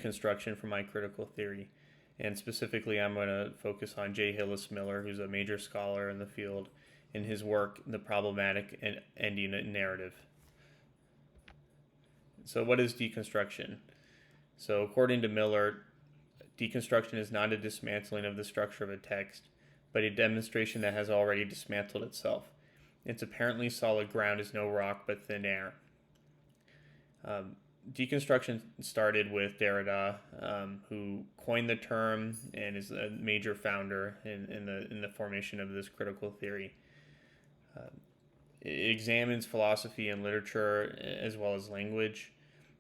deconstruction for my critical theory. And specifically, I'm going to focus on J. Hillis Miller, who's a major scholar in the field, in his work, The Problematic and Ending Narrative. So, what is deconstruction? So, according to Miller, deconstruction is not a dismantling of the structure of a text, but a demonstration that has already dismantled itself. Its apparently solid ground is no rock but thin air. Deconstruction started with Derrida, who coined the term and is a major founder in the formation of this critical theory. It examines philosophy and literature as well as language,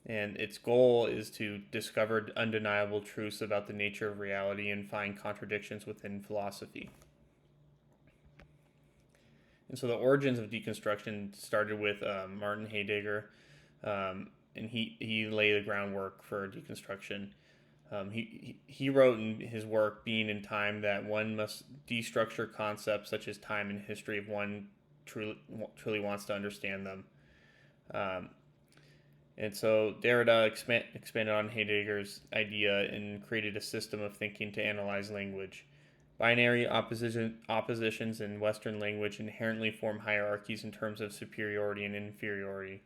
and its goal is to discover undeniable truths about the nature of reality and find contradictions within philosophy. And so the origins of deconstruction started with Martin Heidegger, and he laid the groundwork for deconstruction. He wrote in his work Being in Time that one must destructure concepts such as time and history if one truly wants to understand them. And so Derrida expanded on Heidegger's idea and created a system of thinking to analyze language. Binary oppositions in Western language inherently form hierarchies in terms of superiority and inferiority.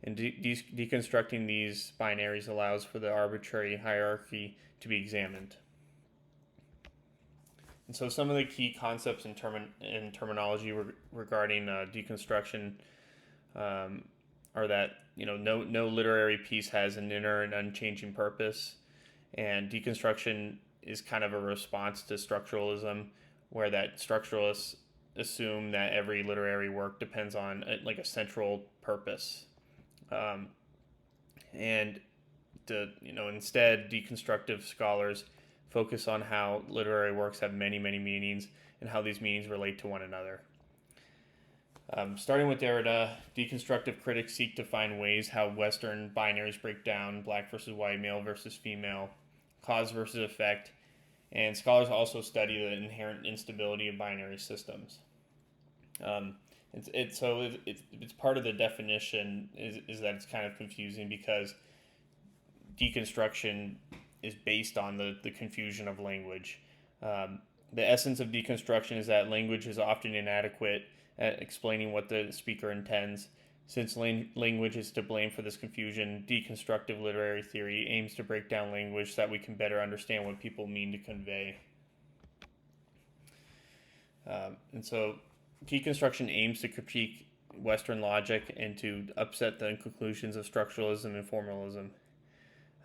And deconstructing these binaries allows for the arbitrary hierarchy to be examined. And so some of the key concepts and terminology regarding deconstruction are that no literary piece has an inner and unchanging purpose, and deconstruction is kind of a response to structuralism, where that structuralists assume that every literary work depends on a central purpose, and instead deconstructive scholars focus on how literary works have many meanings and how these meanings relate to one another. Starting with Derrida, deconstructive critics seek to find ways how Western binaries break down black versus white, male versus female, cause versus effect, and scholars also study the inherent instability of binary systems. It's part of the definition is that it's kind of confusing because deconstruction is based on the confusion of language. The essence of deconstruction is that language is often inadequate at explaining what the speaker intends. Since language is to blame for this confusion, deconstructive literary theory aims to break down language so that we can better understand what people mean to convey. And so deconstruction aims to critique Western logic and to upset the conclusions of structuralism and formalism.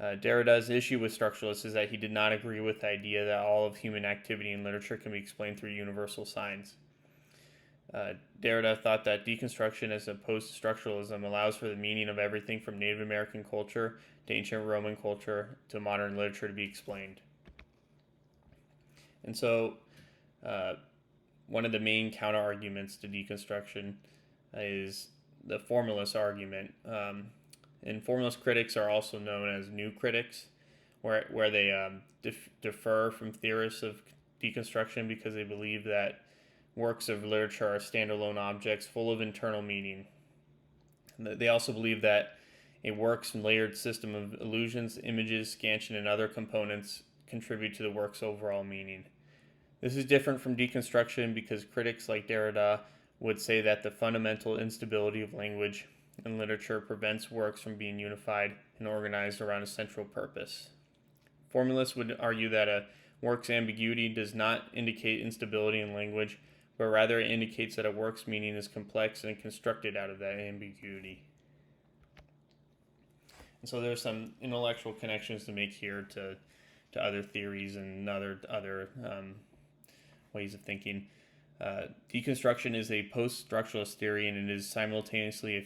Derrida's issue with structuralists is that he did not agree with the idea that all of human activity in literature can be explained through universal signs. Derrida thought that deconstruction, as opposed to structuralism, allows for the meaning of everything from Native American culture to ancient Roman culture to modern literature to be explained. And so one of the main counter-arguments to deconstruction is the formalist argument. And formalist critics are also known as new critics, where they defer from theorists of deconstruction because they believe that works of literature are standalone objects full of internal meaning. They also believe that a work's layered system of illusions, images, scansion, and other components contribute to the work's overall meaning. This is different from deconstruction because critics like Derrida would say that the fundamental instability of language and literature prevents works from being unified and organized around a central purpose. Formalists would argue that a work's ambiguity does not indicate instability in language, but rather it indicates that a work's meaning is complex and constructed out of that ambiguity. And so there's some intellectual connections to make here to other theories and other ways of thinking. Deconstruction is a post-structuralist theory, and it is simultaneously a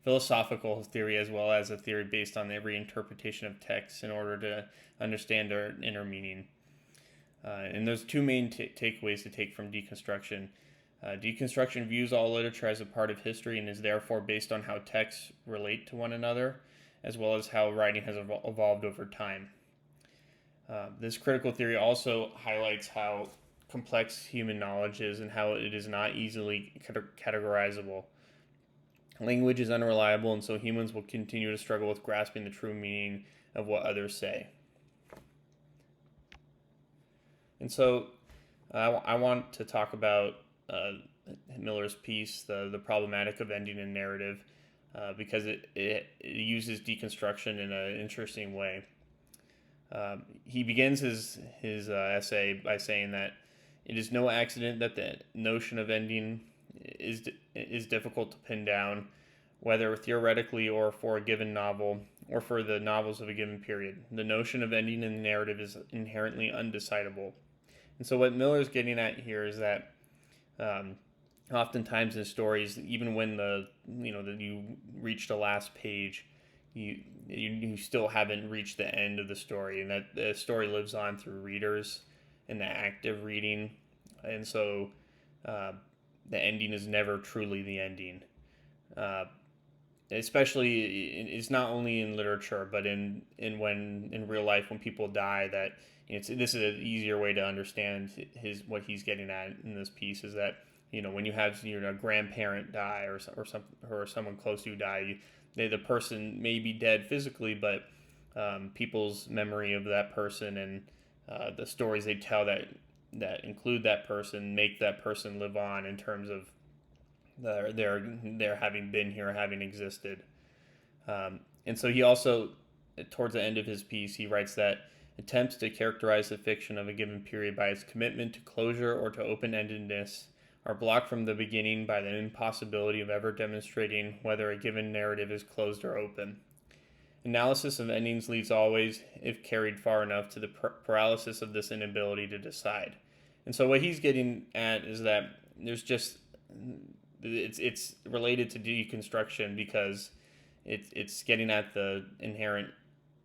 philosophical theory as well as a theory based on every interpretation of texts in order to understand their inner meaning. And there's two main takeaways to take from deconstruction. Deconstruction views all literature as a part of history and is therefore based on how texts relate to one another, as well as how writing has evolved over time. This critical theory also highlights how complex human knowledge is and how it is not easily categorizable. Language is unreliable, and so humans will continue to struggle with grasping the true meaning of what others say. And so I want to talk about Miller's piece, the problematic of ending and narrative, because it uses deconstruction in an interesting way. He begins his essay by saying that it is no accident that the notion of ending is difficult to pin down, whether theoretically or for a given novel or for the novels of a given period. The notion of ending in the narrative is inherently undecidable. And so what Miller's getting at here is that oftentimes in stories, even when you reach the last page, you still haven't reached the end of the story, and that the story lives on through readers and the act of reading, and so the ending is never truly the ending. Especially, it's not only in literature, but in real life when people die. That this is an easier way to understand what he's getting at in this piece is that when you have a grandparent die or someone close to you die, the person may be dead physically, but people's memory of that person and the stories they tell that include that person make that person live on in terms of their having been here, having existed. And so he also, towards the end of his piece, he writes that attempts to characterize the fiction of a given period by its commitment to closure or to open-endedness are blocked from the beginning by the impossibility of ever demonstrating whether a given narrative is closed or open. Analysis of endings leads always, if carried far enough, to the paralysis of this inability to decide. And so what he's getting at is that there's just it's related to deconstruction because it's getting at the inherent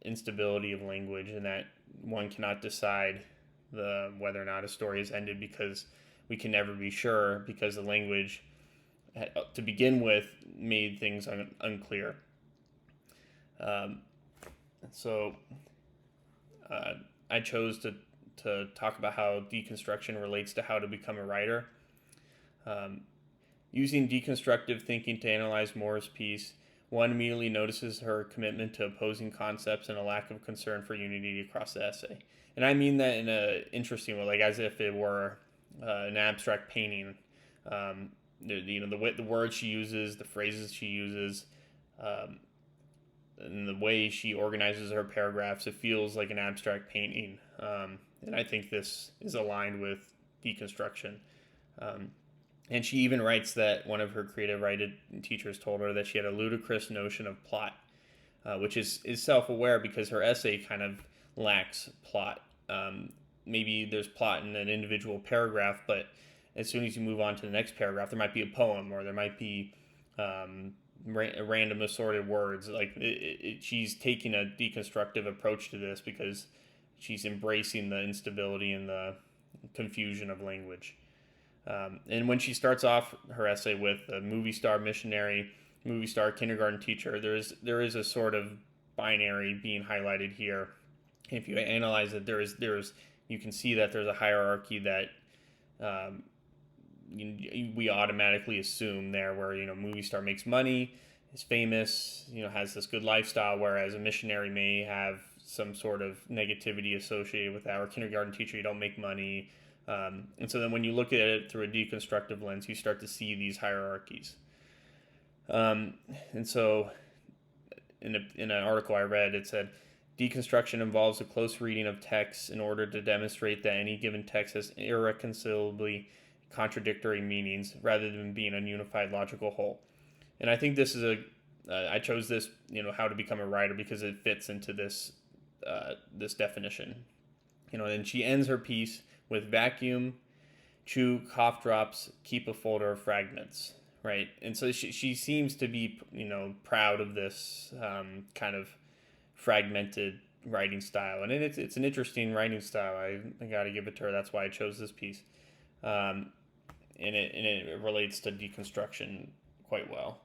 instability of language, and that one cannot decide whether or not a story is ended because we can never be sure, because the language to begin with made things unclear. So I chose to talk about how deconstruction relates to how to become a writer. Using deconstructive thinking to analyze Moore's piece, one immediately notices her commitment to opposing concepts and a lack of concern for unity across the essay. And I mean that in an interesting way, like as if it were an abstract painting. The words she uses, the phrases she uses, and the way she organizes her paragraphs, it feels like an abstract painting. And I think this is aligned with deconstruction. And she even writes that one of her creative writing teachers told her that she had a ludicrous notion of plot, which is self-aware because her essay kind of lacks plot. Maybe there's plot in an individual paragraph, but as soon as you move on to the next paragraph, there might be a poem or there might be random assorted words. Like she's taking a deconstructive approach to this because she's embracing the instability and the confusion of language. And when she starts off her essay with a movie star missionary, movie star kindergarten teacher, there is a sort of binary being highlighted here. If you analyze it, you can see that there's a hierarchy that we automatically assume there, where movie star makes money, is famous, has this good lifestyle, whereas a missionary may have some sort of negativity associated with that. Or kindergarten teacher, you don't make money. And so then when you look at it through a deconstructive lens, you start to see these hierarchies. And so in an article I read, it said, deconstruction involves a close reading of texts in order to demonstrate that any given text has irreconcilably contradictory meanings rather than being a unified logical whole. And I think this is I chose this, how to become a writer, because it fits into this definition. And she ends her piece with vacuum, chew, cough drops, keep a folder of fragments, right? And so she seems to be, proud of this kind of fragmented writing style. And it's an interesting writing style. I got to give it to her. That's why I chose this piece. And it relates to deconstruction quite well.